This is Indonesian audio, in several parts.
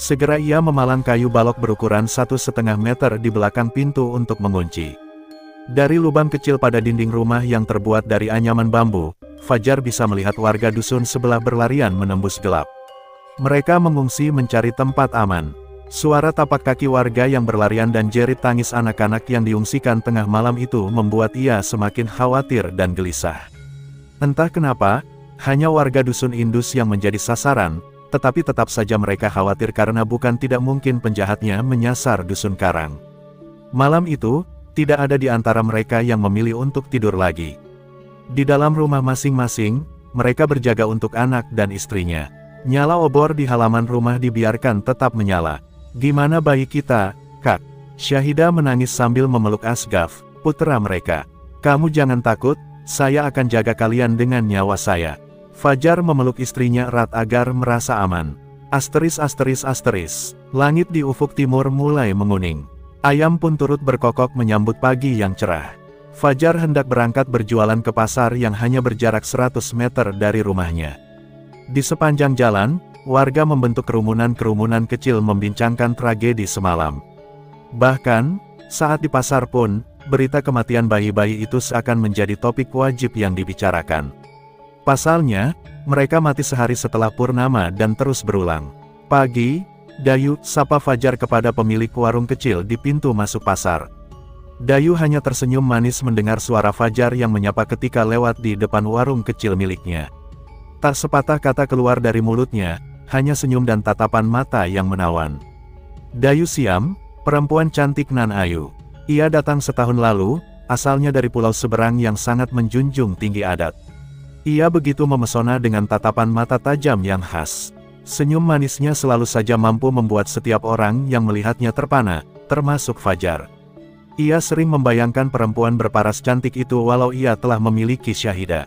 Segera ia memalang kayu balok berukuran 1,5 meter di belakang pintu untuk mengunci. Dari lubang kecil pada dinding rumah yang terbuat dari anyaman bambu, Fajar bisa melihat warga dusun sebelah berlarian menembus gelap. Mereka mengungsi mencari tempat aman. Suara tapak kaki warga yang berlarian dan jerit tangis anak-anak yang diungsikan tengah malam itu membuat ia semakin khawatir dan gelisah. Entah kenapa, hanya warga dusun Indus yang menjadi sasaran, tetapi tetap saja mereka khawatir karena bukan tidak mungkin penjahatnya menyasar dusun Karang. Malam itu, tidak ada di antara mereka yang memilih untuk tidur lagi. Di dalam rumah masing-masing, mereka berjaga untuk anak dan istrinya. Nyala obor di halaman rumah dibiarkan tetap menyala. "Gimana bayi kita, Kak?" Syahidah menangis sambil memeluk Asgaf, putra mereka. "Kamu jangan takut, saya akan jaga kalian dengan nyawa saya." Fajar memeluk istrinya erat agar merasa aman. Asteris. Langit di ufuk timur mulai menguning. Ayam pun turut berkokok menyambut pagi yang cerah. Fajar hendak berangkat berjualan ke pasar yang hanya berjarak 100 meter dari rumahnya. Di sepanjang jalan, warga membentuk kerumunan-kerumunan kecil membincangkan tragedi semalam. Bahkan, saat di pasar pun, berita kematian bayi-bayi itu seakan menjadi topik wajib yang dibicarakan. Pasalnya, mereka mati sehari setelah purnama dan terus berulang. "Pagi, Dayu," sapa Fajar kepada pemilik warung kecil di pintu masuk pasar. Dayu hanya tersenyum manis mendengar suara Fajar yang menyapa ketika lewat di depan warung kecil miliknya. Tak sepatah kata keluar dari mulutnya, hanya senyum dan tatapan mata yang menawan. Dayu Siam, perempuan cantik nan ayu. Ia datang setahun lalu, asalnya dari pulau seberang yang sangat menjunjung tinggi adat. Ia begitu memesona dengan tatapan mata tajam yang khas. Senyum manisnya selalu saja mampu membuat setiap orang yang melihatnya terpana, termasuk Fajar. Ia sering membayangkan perempuan berparas cantik itu walau ia telah memiliki Syahidah.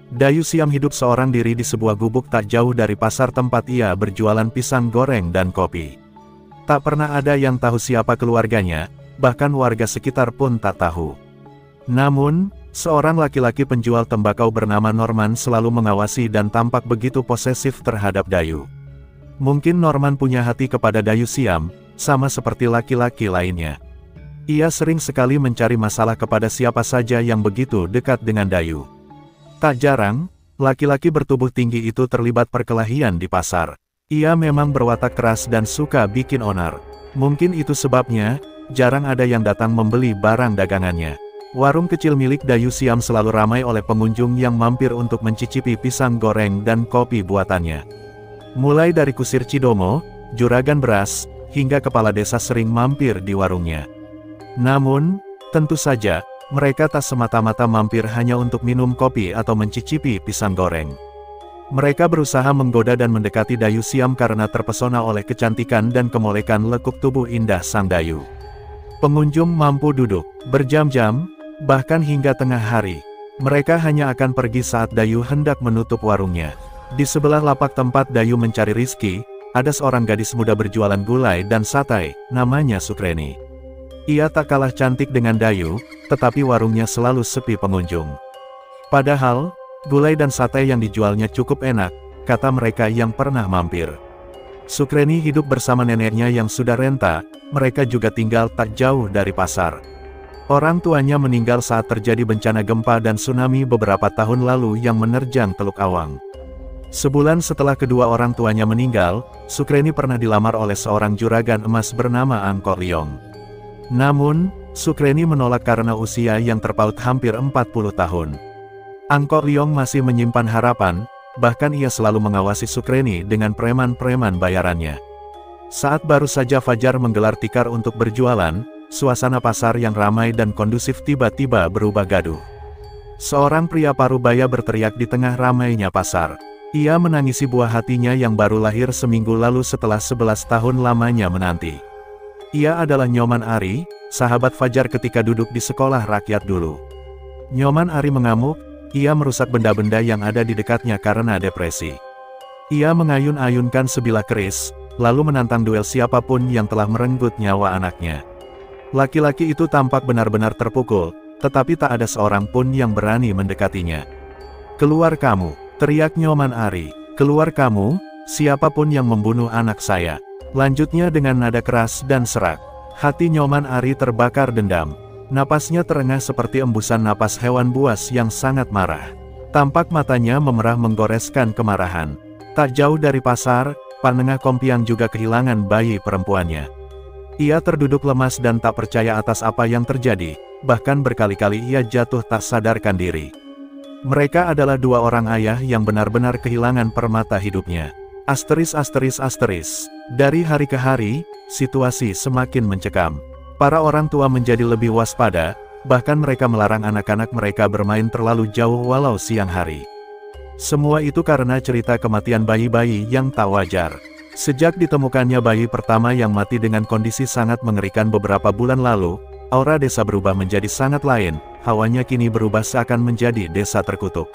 Dayu Siam hidup seorang diri di sebuah gubuk tak jauh dari pasar tempat ia berjualan pisang goreng dan kopi. Tak pernah ada yang tahu siapa keluarganya, bahkan warga sekitar pun tak tahu. Namun, seorang laki-laki penjual tembakau bernama Norman selalu mengawasi dan tampak begitu posesif terhadap Dayu. Mungkin Norman punya hati kepada Dayu Siam, sama seperti laki-laki lainnya. Ia sering sekali mencari masalah kepada siapa saja yang begitu dekat dengan Dayu. Tak jarang, laki-laki bertubuh tinggi itu terlibat perkelahian di pasar. Ia memang berwatak keras dan suka bikin onar. Mungkin itu sebabnya, jarang ada yang datang membeli barang dagangannya. Warung kecil milik Dayu Siam selalu ramai oleh pengunjung yang mampir untuk mencicipi pisang goreng dan kopi buatannya. Mulai dari kusir Cidomo, juragan beras, hingga kepala desa sering mampir di warungnya. Namun, tentu saja, mereka tak semata-mata mampir hanya untuk minum kopi atau mencicipi pisang goreng. Mereka berusaha menggoda dan mendekati Dayu Siam karena terpesona oleh kecantikan dan kemolekan lekuk tubuh indah sang Dayu. Pengunjung mampu duduk berjam-jam, bahkan hingga tengah hari. Mereka hanya akan pergi saat Dayu hendak menutup warungnya. Di sebelah lapak tempat Dayu mencari rizki, ada seorang gadis muda berjualan gulai dan satai, namanya Sukreni. Ia tak kalah cantik dengan Dayu, tetapi warungnya selalu sepi pengunjung. Padahal, gulai dan sate yang dijualnya cukup enak, kata mereka yang pernah mampir. Sukreni hidup bersama neneknya yang sudah renta, mereka juga tinggal tak jauh dari pasar. Orang tuanya meninggal saat terjadi bencana gempa dan tsunami beberapa tahun lalu yang menerjang Teluk Awang. Sebulan setelah kedua orang tuanya meninggal, Sukreni pernah dilamar oleh seorang juragan emas bernama Angkor Liong. Namun, Sukreni menolak karena usia yang terpaut hampir 40 tahun. Angkor Liong masih menyimpan harapan, bahkan ia selalu mengawasi Sukreni dengan preman-preman bayarannya. Saat baru saja Fajar menggelar tikar untuk berjualan, suasana pasar yang ramai dan kondusif tiba-tiba berubah gaduh. Seorang pria parubaya berteriak di tengah ramainya pasar. Ia menangisi buah hatinya yang baru lahir seminggu lalu setelah 11 tahun lamanya menanti. Ia adalah Nyoman Ari, sahabat Fajar ketika duduk di sekolah rakyat dulu. Nyoman Ari mengamuk, ia merusak benda-benda yang ada di dekatnya karena depresi. Ia mengayun-ayunkan sebilah keris, lalu menantang duel siapapun yang telah merenggut nyawa anaknya. Laki-laki itu tampak benar-benar terpukul, tetapi tak ada seorang pun yang berani mendekatinya. "Keluar kamu!" teriak Nyoman Ari. "Keluar kamu, siapapun yang membunuh anak saya." Lanjutnya dengan nada keras dan serak. Hati Nyoman Ari terbakar dendam. Napasnya terengah seperti embusan napas hewan buas yang sangat marah. Tampak matanya memerah menggoreskan kemarahan. Tak jauh dari pasar, Panengah Kompiang juga kehilangan bayi perempuannya. Ia terduduk lemas dan tak percaya atas apa yang terjadi, bahkan berkali-kali ia jatuh tak sadarkan diri. Mereka adalah dua orang ayah yang benar-benar kehilangan permata hidupnya. Asteris. Dari hari ke hari, situasi semakin mencekam. Para orang tua menjadi lebih waspada, bahkan mereka melarang anak-anak mereka bermain terlalu jauh walau siang hari. Semua itu karena cerita kematian bayi-bayi yang tak wajar. Sejak ditemukannya bayi pertama yang mati dengan kondisi sangat mengerikan beberapa bulan lalu, aura desa berubah menjadi sangat lain, hawanya kini berubah seakan menjadi desa terkutuk.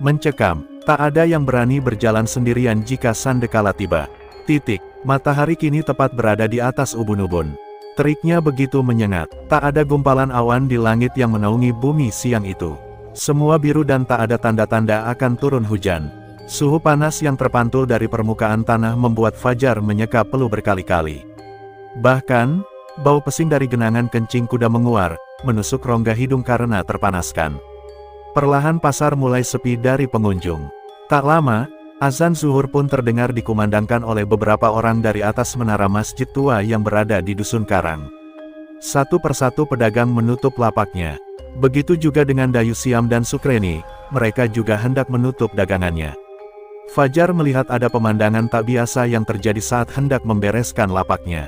Mencekam, tak ada yang berani berjalan sendirian jika sandekala tiba. Matahari kini tepat berada di atas ubun-ubun. Teriknya begitu menyengat, tak ada gumpalan awan di langit yang menaungi bumi siang itu. Semua biru dan tak ada tanda-tanda akan turun hujan. Suhu panas yang terpantul dari permukaan tanah membuat Fajar menyeka peluh berkali-kali. Bahkan, bau pesing dari genangan kencing kuda menguar, menusuk rongga hidung karena terpanaskan. Perlahan pasar mulai sepi dari pengunjung. Tak lama, azan zuhur pun terdengar dikumandangkan oleh beberapa orang dari atas menara masjid tua yang berada di Dusun Karang. Satu persatu pedagang menutup lapaknya. Begitu juga dengan Dayu Siam dan Sukreni, mereka juga hendak menutup dagangannya. Fajar melihat ada pemandangan tak biasa yang terjadi saat hendak membereskan lapaknya.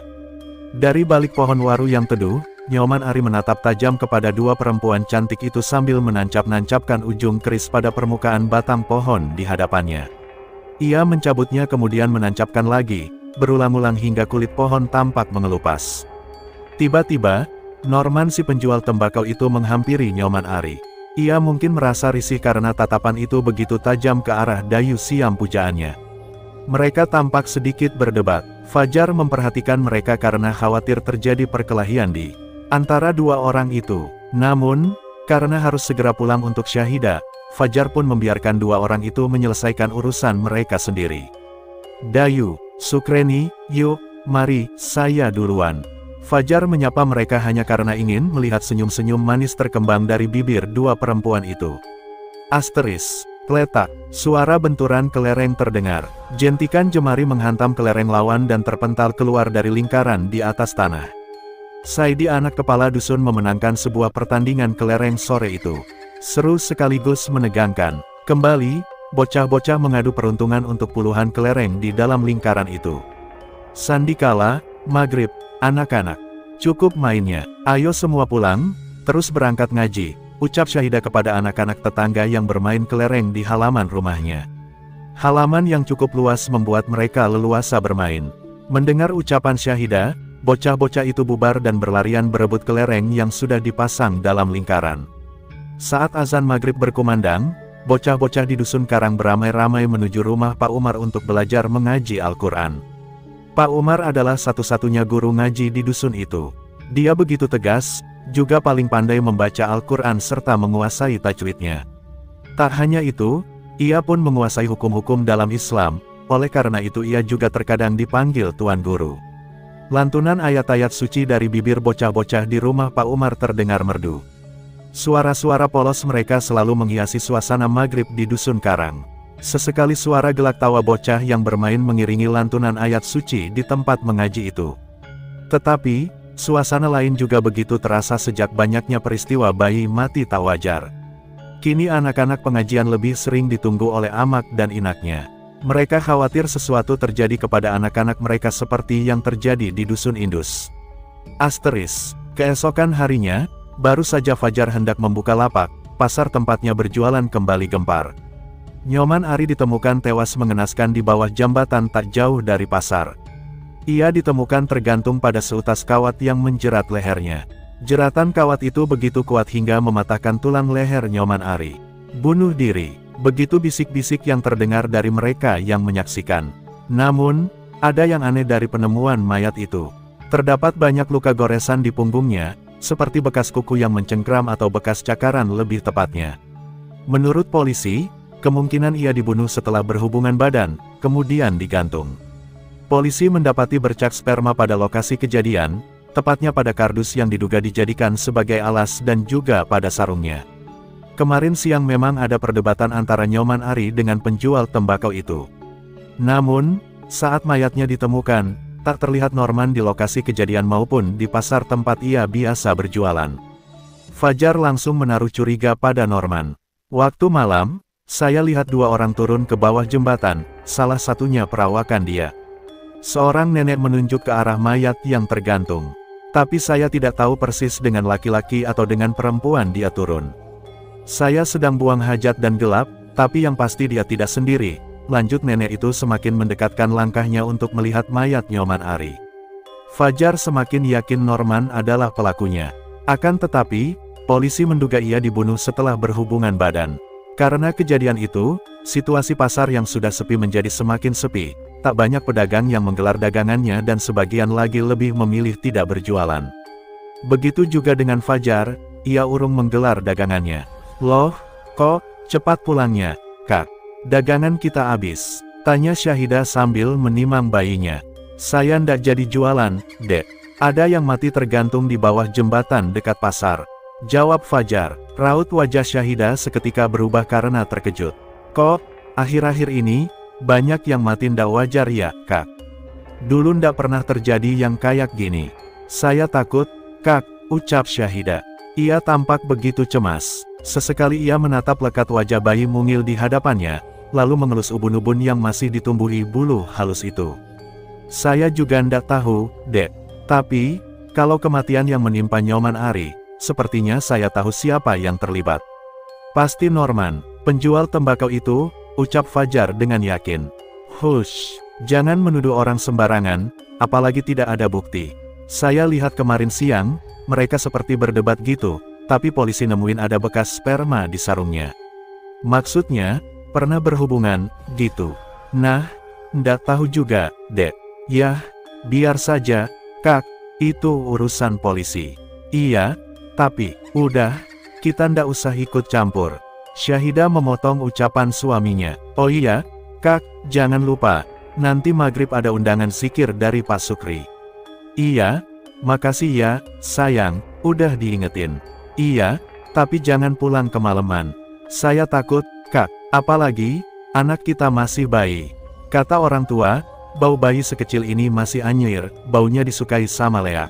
Dari balik pohon waru yang teduh, Nyoman Ari menatap tajam kepada dua perempuan cantik itu sambil menancap-nancapkan ujung keris pada permukaan batang pohon di hadapannya. Ia mencabutnya kemudian menancapkan lagi, berulang-ulang hingga kulit pohon tampak mengelupas. Tiba-tiba, Norman si penjual tembakau itu menghampiri Nyoman Ari. Ia mungkin merasa risih karena tatapan itu begitu tajam ke arah Dayu Siam pujaannya. Mereka tampak sedikit berdebat. Fajar memperhatikan mereka karena khawatir terjadi perkelahian di antara dua orang itu. Namun, karena harus segera pulang untuk Syahidah, Fajar pun membiarkan dua orang itu menyelesaikan urusan mereka sendiri. Dayu, Sukreni, yuk, mari, saya duluan. Fajar menyapa mereka hanya karena ingin melihat senyum-senyum manis terkembang dari bibir dua perempuan itu. Kletak, suara benturan kelereng terdengar. Jentikan jemari menghantam kelereng lawan dan terpental keluar dari lingkaran di atas tanah. Saidi anak kepala dusun memenangkan sebuah pertandingan kelereng sore itu. Seru sekaligus menegangkan. Kembali, bocah-bocah mengadu peruntungan untuk puluhan kelereng di dalam lingkaran itu. Sandikala, maghrib, anak-anak, cukup mainnya, ayo semua pulang, terus berangkat ngaji, ucap Syahidah kepada anak-anak tetangga yang bermain kelereng di halaman rumahnya. Halaman yang cukup luas membuat mereka leluasa bermain. Mendengar ucapan Syahidah, bocah-bocah itu bubar dan berlarian berebut kelereng yang sudah dipasang dalam lingkaran. Saat azan maghrib berkumandang, bocah-bocah di Dusun Karang beramai-ramai menuju rumah Pak Umar untuk belajar mengaji Al-Quran. Pak Umar adalah satu-satunya guru ngaji di dusun itu. Dia begitu tegas, juga paling pandai membaca Al-Quran serta menguasai tajwidnya. Tak hanya itu, ia pun menguasai hukum-hukum dalam Islam, oleh karena itu ia juga terkadang dipanggil Tuan Guru. Lantunan ayat-ayat suci dari bibir bocah-bocah di rumah Pak Umar terdengar merdu. Suara-suara polos mereka selalu menghiasi suasana maghrib di Dusun Karang. Sesekali suara gelak tawa bocah yang bermain mengiringi lantunan ayat suci di tempat mengaji itu. Tetapi, suasana lain juga begitu terasa sejak banyaknya peristiwa bayi mati tak wajar. Kini anak-anak pengajian lebih sering ditunggu oleh amak dan inaknya. Mereka khawatir sesuatu terjadi kepada anak-anak mereka seperti yang terjadi di Dusun Indus. Keesokan harinya, baru saja Fajar hendak membuka lapak, pasar tempatnya berjualan kembali gempar. Nyoman Ari ditemukan tewas mengenaskan di bawah jambatan tak jauh dari pasar. Ia ditemukan tergantung pada seutas kawat yang menjerat lehernya. Jeratan kawat itu begitu kuat hingga mematahkan tulang leher Nyoman Ari. Bunuh diri, begitu bisik-bisik yang terdengar dari mereka yang menyaksikan. Namun, ada yang aneh dari penemuan mayat itu. Terdapat banyak luka goresan di punggungnya, seperti bekas kuku yang mencengkram atau bekas cakaran lebih tepatnya. Menurut polisi, kemungkinan ia dibunuh setelah berhubungan badan, kemudian digantung. Polisi mendapati bercak sperma pada lokasi kejadian, tepatnya pada kardus yang diduga dijadikan sebagai alas dan juga pada sarungnya. Kemarin siang memang ada perdebatan antara Nyoman Ari dengan penjual tembakau itu. Namun, saat mayatnya ditemukan, tak terlihat Norman di lokasi kejadian maupun di pasar tempat ia biasa berjualan. Fajar langsung menaruh curiga pada Norman. Waktu malam, saya lihat dua orang turun ke bawah jembatan, salah satunya perawakan dia. Seorang nenek menunjuk ke arah mayat yang tergantung. Tapi saya tidak tahu persis dengan laki-laki atau dengan perempuan dia turun. Saya sedang buang hajat dan gelap, tapi yang pasti dia tidak sendiri. Lanjut nenek itu semakin mendekatkan langkahnya untuk melihat mayat Nyoman Ari. Fajar semakin yakin Norman adalah pelakunya. Akan tetapi, polisi menduga ia dibunuh setelah berhubungan badan. Karena kejadian itu, situasi pasar yang sudah sepi menjadi semakin sepi. Tak banyak pedagang yang menggelar dagangannya dan sebagian lagi lebih memilih tidak berjualan. Begitu juga dengan Fajar, ia urung menggelar dagangannya. "Loh, kok cepat pulangnya, Kak? Dagangan kita habis," tanya Syahidah sambil menimang bayinya. "Saya ndak jadi jualan, Dek. Ada yang mati tergantung di bawah jembatan dekat pasar," jawab Fajar. Raut wajah Syahidah seketika berubah karena terkejut. "Kok, akhir-akhir ini, banyak yang mati ndak wajar ya, Kak? Dulu ndak pernah terjadi yang kayak gini." "Saya takut, Kak," ucap Syahidah. Ia tampak begitu cemas. Sesekali ia menatap lekat wajah bayi mungil di hadapannya, lalu mengelus ubun-ubun yang masih ditumbuhi bulu halus itu. "Saya juga ndak tahu, Dek. Tapi, kalau kematian yang menimpa Nyoman Ari, sepertinya saya tahu siapa yang terlibat. Pasti Norman, penjual tembakau itu," ucap Fajar dengan yakin. "Hush, jangan menuduh orang sembarangan, apalagi tidak ada bukti. Saya lihat kemarin siang, mereka seperti berdebat gitu, tapi polisi nemuin ada bekas sperma di sarungnya." "Maksudnya, pernah berhubungan, gitu?" "Nah, ndak tahu juga, Dek." "Yah, biar saja, Kak, itu urusan polisi." "Iya, tapi, udah, kita ndak usah ikut campur." Syahidah memotong ucapan suaminya. "Oh iya, Kak, jangan lupa, nanti maghrib ada undangan zikir dari Pak Sukri." "Iya, makasih ya, sayang, udah diingetin." "Iya, tapi jangan pulang kemalaman. Saya takut, Kak, apalagi, anak kita masih bayi. Kata orang tua, bau bayi sekecil ini masih anyir, baunya disukai sama Lea."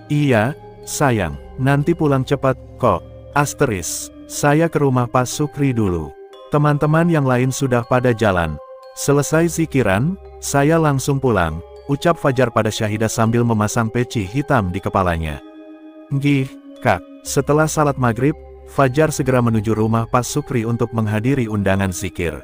"Iya, sayang, nanti pulang cepat, kok." Asteris, saya ke rumah Pak Sukri dulu. Teman-teman yang lain sudah pada jalan. Selesai zikiran, saya langsung pulang, ucap Fajar pada Syahidah sambil memasang peci hitam di kepalanya. "Nggih, Kak." Setelah salat maghrib, Fajar segera menuju rumah Pak Sukri untuk menghadiri undangan zikir.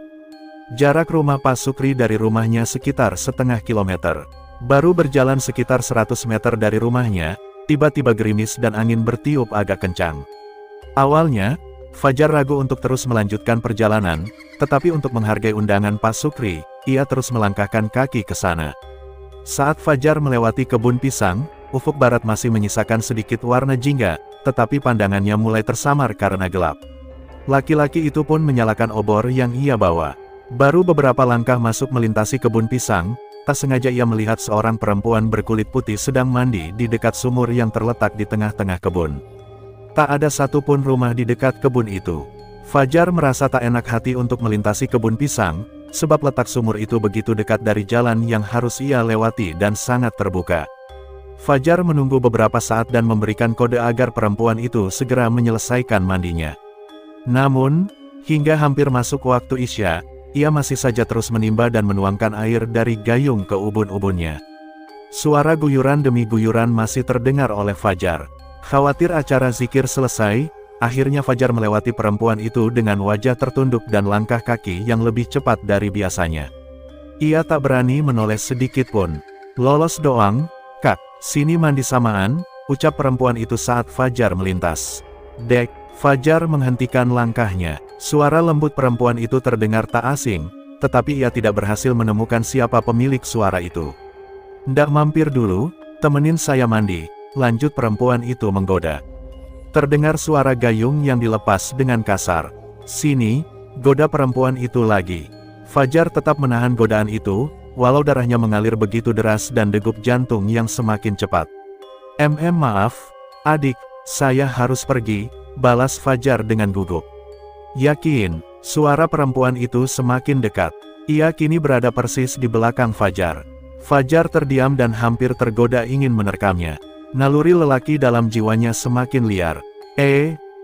Jarak rumah Pak Sukri dari rumahnya sekitar setengah kilometer. Baru berjalan sekitar 100 meter dari rumahnya, tiba-tiba gerimis dan angin bertiup agak kencang. Awalnya, Fajar ragu untuk terus melanjutkan perjalanan, tetapi untuk menghargai undangan Pak Sukri, ia terus melangkahkan kaki ke sana. Saat Fajar melewati kebun pisang, ufuk barat masih menyisakan sedikit warna jingga, tetapi pandangannya mulai tersamar karena gelap. Laki-laki itu pun menyalakan obor yang ia bawa. Baru beberapa langkah masuk melintasi kebun pisang, tak sengaja ia melihat seorang perempuan berkulit putih sedang mandi di dekat sumur yang terletak di tengah-tengah kebun. Tak ada satupun rumah di dekat kebun itu. Fajar merasa tak enak hati untuk melintasi kebun pisang, sebab letak sumur itu begitu dekat dari jalan yang harus ia lewati dan sangat terbuka. Fajar menunggu beberapa saat dan memberikan kode agar perempuan itu segera menyelesaikan mandinya. Namun, hingga hampir masuk waktu Isya, ia masih saja terus menimba dan menuangkan air dari gayung ke ubun-ubunnya. Suara guyuran demi guyuran masih terdengar oleh Fajar. Khawatir acara zikir selesai, akhirnya Fajar melewati perempuan itu dengan wajah tertunduk dan langkah kaki yang lebih cepat dari biasanya. Ia tak berani menoleh sedikit pun. "Lolos doang, Kak, sini mandi samaan," ucap perempuan itu saat Fajar melintas. "Dek." Fajar menghentikan langkahnya. Suara lembut perempuan itu terdengar tak asing, tetapi ia tidak berhasil menemukan siapa pemilik suara itu. "Ndak mampir dulu, temenin saya mandi," lanjut perempuan itu menggoda. Terdengar suara gayung yang dilepas dengan kasar. "Sini," goda perempuan itu lagi. Fajar tetap menahan godaan itu, walau darahnya mengalir begitu deras dan degup jantung yang semakin cepat. Maaf, adik, saya harus pergi, balas Fajar dengan gugup. Yakin, suara perempuan itu semakin dekat. Ia kini berada persis di belakang Fajar. Fajar terdiam dan hampir tergoda ingin menerkamnya. Naluri lelaki dalam jiwanya semakin liar.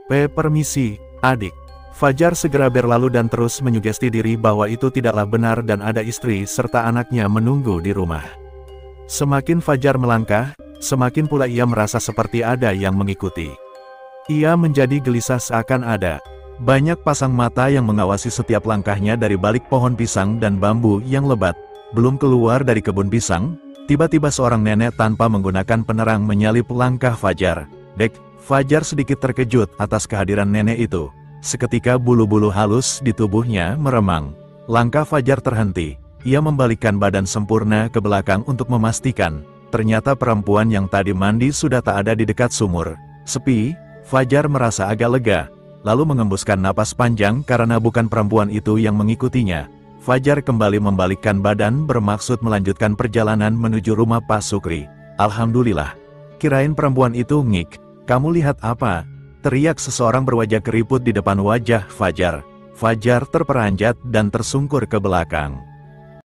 Permisi, adik. Fajar segera berlalu dan terus menyugesti diri bahwa itu tidaklah benar dan ada istri serta anaknya menunggu di rumah. Semakin Fajar melangkah, semakin pula ia merasa seperti ada yang mengikuti. Ia menjadi gelisah seakan ada banyak pasang mata yang mengawasi setiap langkahnya dari balik pohon pisang dan bambu yang lebat. Belum keluar dari kebun pisang, tiba-tiba seorang nenek tanpa menggunakan penerang menyalip langkah Fajar. Fajar sedikit terkejut atas kehadiran nenek itu. Seketika bulu-bulu halus di tubuhnya meremang. Langkah Fajar terhenti. Ia membalikkan badan sempurna ke belakang untuk memastikan. Ternyata perempuan yang tadi mandi sudah tak ada di dekat sumur. Sepi, Fajar merasa agak lega. Lalu mengembuskan napas panjang karena bukan perempuan itu yang mengikutinya. Fajar kembali membalikkan badan bermaksud melanjutkan perjalanan menuju rumah Pak Sukri. Alhamdulillah. Kirain perempuan itu ngik. Kamu lihat apa? Teriak seseorang berwajah keriput di depan wajah Fajar. Fajar terperanjat dan tersungkur ke belakang.